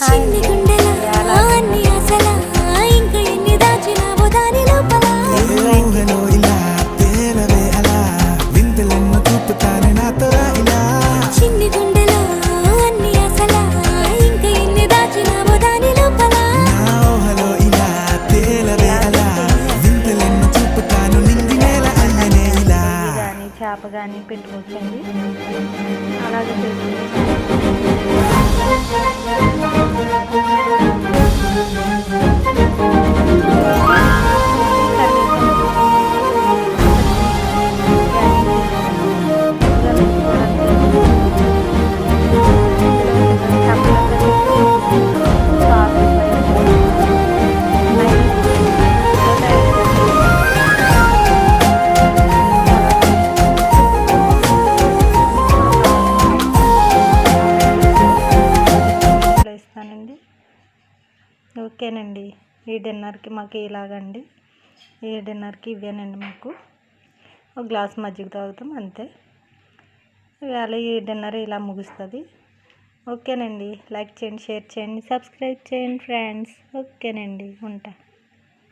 Hi అండి. ఇవాళ చేప కానీ పెట్టుకోవచ్చండి. అలాగే ఇస్తానండి. ఓకేనండి. ఈ డిన్నర్కి మాకు ఇలాగండి. ఈ డిన్నర్కి ఇవేనండి. మాకు ఒక గ్లాస్ మజ్జిగ తాగుతాం అంతే. ఇవాళ ఈ డిన్నర్ ఇలా ముగుస్తుంది. ఓకేనండి. లైక్ చేయండి, షేర్ చేయండి, సబ్స్క్రైబ్ చేయండి ఫ్రెండ్స్. ఓకేనండి. ఉంటా.